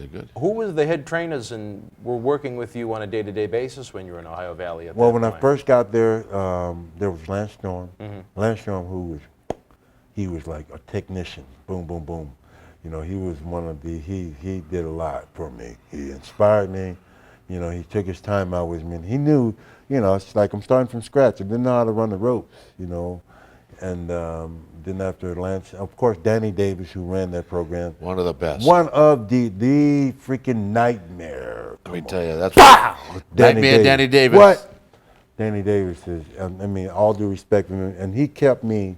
they're good. Who was the head trainers and were working with you on a day-to-day basis when you were in Ohio Valley at that Well, when point? I first got there was Lance Storm. Mm-hmm. Lance Storm, he was like a technician. Boom, boom, boom. You know, he was one of the, he did a lot for me. He inspired me. You know, he took his time out with me. And he knew, you know, it's like I'm starting from scratch. I didn't know how to run the ropes, you know. And then after Lance, of course, Danny Davis, who ran that program. One of the best. One of the freaking nightmare. Let me tell you, that's Danny Danny Davis. What? Danny Davis is, I mean, all due respect to him, and he kept me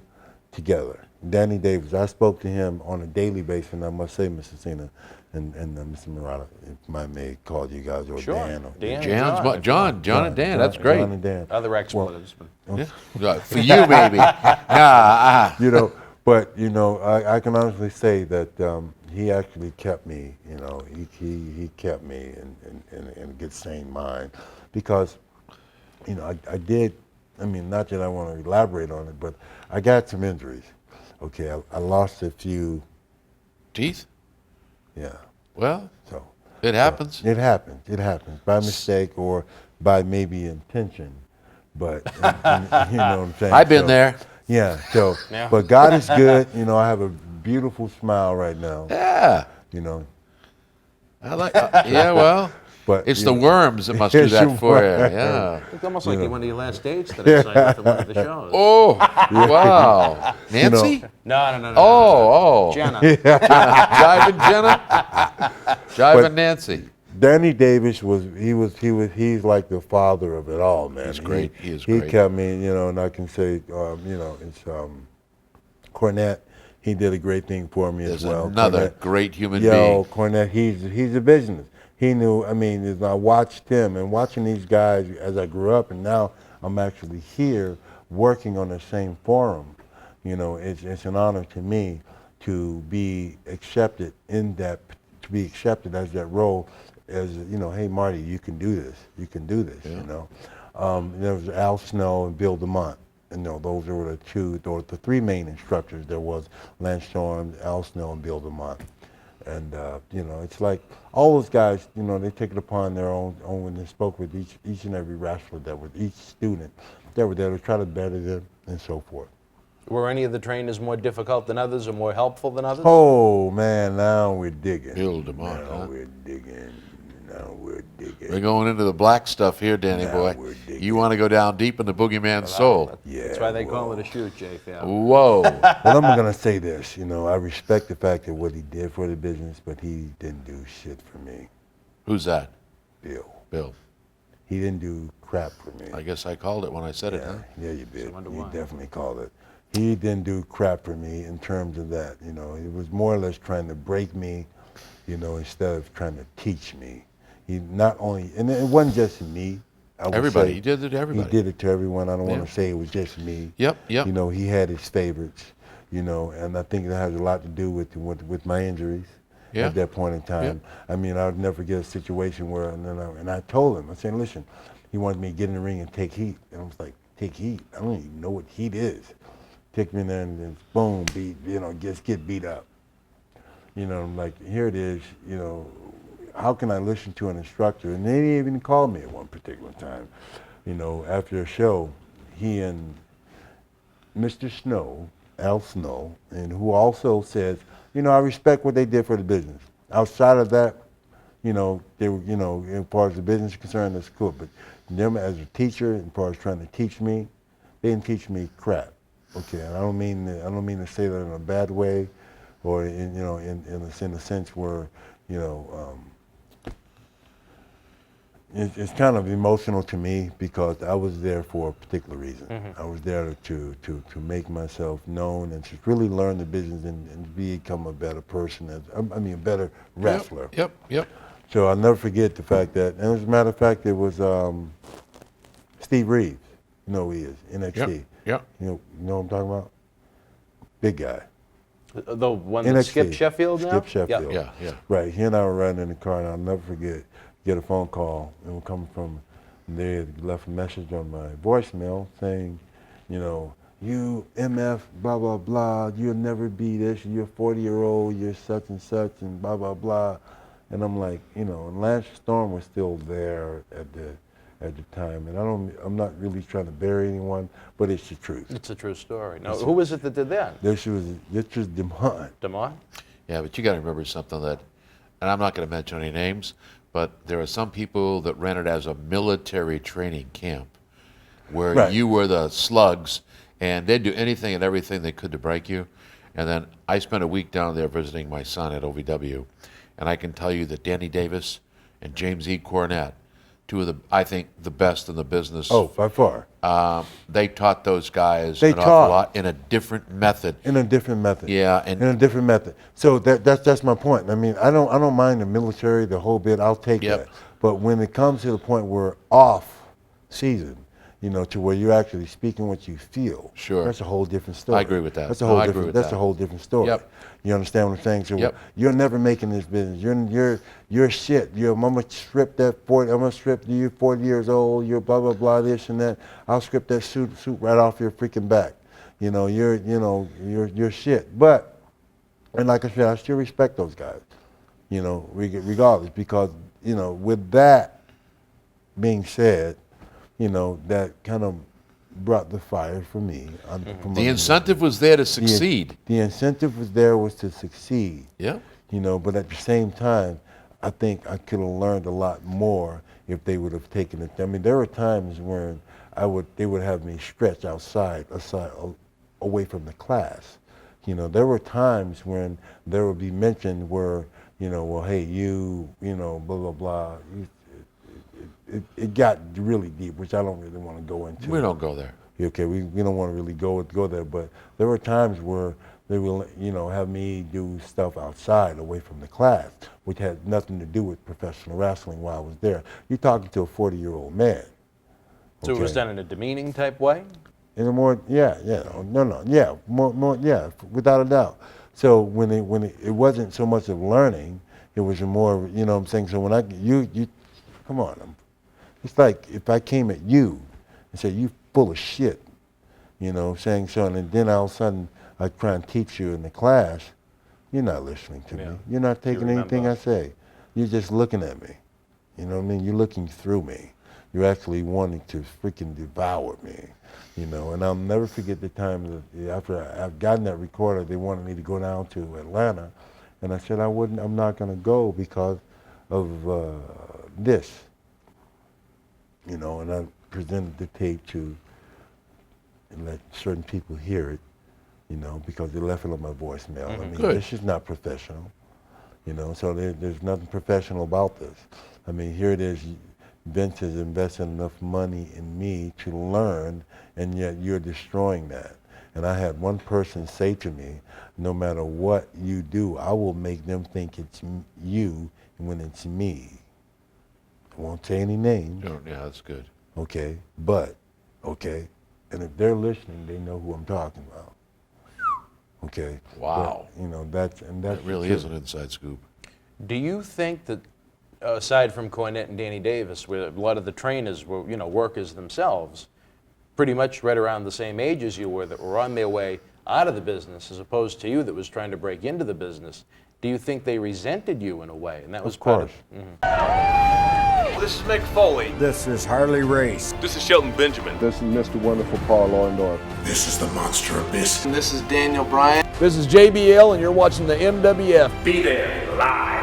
together. Danny Davis, I spoke to him on a daily basis, and I must say, Mr. Cena and Mr. Murata, if I may call you guys, or Sure. Dan. Or Dan. John and Dan, that's great. John and Dan. Other ex-brothers. Yeah. For you, maybe. You know, but, you know, I can honestly say that he actually kept me, you know, he kept me in a good, sane mind, because, you know, I did, I mean, not that I want to elaborate on it, but I got some injuries. Okay, I lost a few. Teeth? Yeah. Well, So it happens. It happens. It happens by mistake or by maybe intention, but you know what I'm saying. I've been there. Yeah. So, Yeah. but God is good. You know, I have a beautiful smile right now. Yeah. You know, I like. Yeah. Well, but it's you the know, worms that must do it's that the for you. worms. Yeah. It's almost like you went to your last stage today, so I went to one of the shows. Oh, wow. Nancy? No. Oh. Jenna. Jiving Jenna? Jiving Nancy. Danny Davis he's like the father of it all, man. He's great. He is He great. kept me, you know, and I can say, you know, it's Cornette. He did a great thing for me There's as well. another Cornette, great human Yo, being. Cornette, he's a business. He knew, I mean, as I watched him and watching these guys as I grew up, and now I'm actually here working on the same forum. You know, it's an honor to me to be accepted in that, to be accepted as that role, as, you know, hey, Marty, you can do this. You can do this, you know. There was Al Snow and Bill DeMott. You know, those were the three main instructors. There was Lance Storm, Al Snow, and Bill DeMott. And, you know, it's like all those guys, you know, they take it upon their own when they spoke with each and every wrestler, that was each student that were there to try to better them and so forth. Were any of the trainers more difficult than others or more helpful than others? Oh, man, now we're digging. Bill DeMott, Now huh? we're digging. Now we're digging. We're going into the black stuff here, Danny Now boy. we're digging. You want to go down deep in the boogeyman's soul. Yeah, That's why they call it a shoot, Jake. Yeah. Whoa. Well, I'm going to say this. You know, I respect the fact that what he did for the business, but he didn't do shit for me. Who's that? Bill. Bill. He didn't do crap for me. I guess I called it when I said it, Yeah, huh? yeah, you did. I wonder You why. definitely called it. He didn't do crap for me in terms of that. You know, it was more or less trying to break me, you know, instead of trying to teach me. He not only, and it wasn't just me. I would Everybody. say He did it to everybody. He did it to everyone. I don't want Yeah. to say it was just me. Yep. You know, he had his favorites, you know, and I think that has a lot to do with my injuries Yeah. at that point in time. I mean, I would never forget a situation where, and I told him, I said, listen, he wanted me to get in the ring and take heat. And I was like, take heat? I don't even know what heat is. Take me in there and then boom, just get beat up. You know, I'm like, here it is, you know, how can I listen to an instructor? And they even called me at one particular time, you know, after a show, he and Mr. Snow, Al Snow, and who also says, you know, I respect what they did for the business. Outside of that, you know, they were, you know, as far as the business is concerned, that's cool. But them as a teacher, as far as trying to teach me, they didn't teach me crap. Okay, and I don't mean to say that in a bad way, or in, you know, in a sense where, you know, it's kind of emotional to me because I was there for a particular reason. I was there to make myself known and to really learn the business and become a better person, a better wrestler. Yep. So I'll never forget the fact that, and as a matter of fact, it was Steve Reeves. You know who he is, NXT. Yep. You know what I'm talking about? Big guy. The one that NXT. skipped Sheffield now? Skip Sheffield. Yeah. Right. He and I were riding in the car, and I'll never forget, get a phone call, and we're coming from, they had left a message on my voicemail saying, you know, you MF, blah, blah, blah, you'll never be this, you're a 40-year-old, you're such and such, and blah, blah, blah. And I'm like, you know, and Lance Storm was still there at the time, and I'm not really trying to bury anyone, but it's the truth. It's a true story. Now, who was it that did that? This was DeMott. DeMott? Yeah, but you got to remember something that, and I'm not going to mention any names, but there are some people that ran it as a military training camp where Right. you were the slugs and they'd do anything and everything they could to break you. And then I spent a week down there visiting my son at OVW, and I can tell you that Danny Davis and James E. Cornette, two of the, I think, the best in the business. Oh, by far. They taught those guys They an taught. awful lot in a different method. In a different method. Yeah, in a different method. So that's my point. I mean, I don't mind the military, the whole bit. I'll take Yep. that. But when it comes to the point where off season, you know, to where you're actually speaking what you feel. Sure. That's a whole different story. I agree with that. That's a No, whole I agree different. with That's that. a whole different story. Yep. You understand what I'm saying? So Yep. you're never making this business. You're shit. I'm gonna strip that 40. I'm gonna strip you 40 years old. You're blah blah blah this and that. I'll strip that suit right off your freaking back. You know you're shit. But and like I said, I still respect those guys. You know, regardless, because you know, with that being said, you know, that kind of brought the fire for me. The incentive was there to succeed. The incentive was to succeed. Yeah. You know, but at the same time, I think I could have learned a lot more if they would have taken it. I mean, there were times when they would have me stretch aside, away from the class. You know, there were times when there would be mentioned where, you know, well, hey, you know, blah, blah, blah. It got really deep, which I don't really want to go into. We don't go there. Okay, we don't want to really go there, but there were times where they will, you know, have me do stuff outside, away from the class, which had nothing to do with professional wrestling while I was there. You're talking to a 40-year-old man. So it was done in a demeaning type way? In a more, yeah, without a doubt. So when it wasn't so much of learning, it was more, you know what I'm saying? So when you come on, it's like if I came at you and said, you full of shit, you know what I'm saying? So, and then all of a sudden I try and teach you in the class, you're not listening to me. You're not taking anything I say. You're just looking at me. You know what I mean? You're looking through me. You're actually wanting to freaking devour me, you know? And I'll never forget the time that after I've gotten that recorder, they wanted me to go down to Atlanta. And I said, I'm not gonna go because of this. You know, and I presented the tape to and let certain people hear it, you know, because they left it on my voicemail. I mean, Good. this is not professional, you know, so there's nothing professional about this. I mean, here it is, Vince has invested enough money in me to learn, and yet you're destroying that. And I had one person say to me, no matter what you do, I will make them think it's you when it's me. I won't say any names. Yeah, that's good. Okay, but, okay, and if they're listening, they know who I'm talking about. Okay. Wow. But, you know, that really is an inside scoop. Do you think that, aside from Cornette and Danny Davis, where a lot of the trainers were, you know, workers themselves, pretty much right around the same age as you were, that were on their way out of the business, as opposed to you that was trying to break into the business, do you think they resented you in a way? And that was part of. This is Mick Foley. This is Harley Race. This is Shelton Benjamin. This is Mr. Wonderful Paul Orndorff. This is the Monster Abyss. This is Daniel Bryan. This is JBL, and you're watching the MWF. Be there live.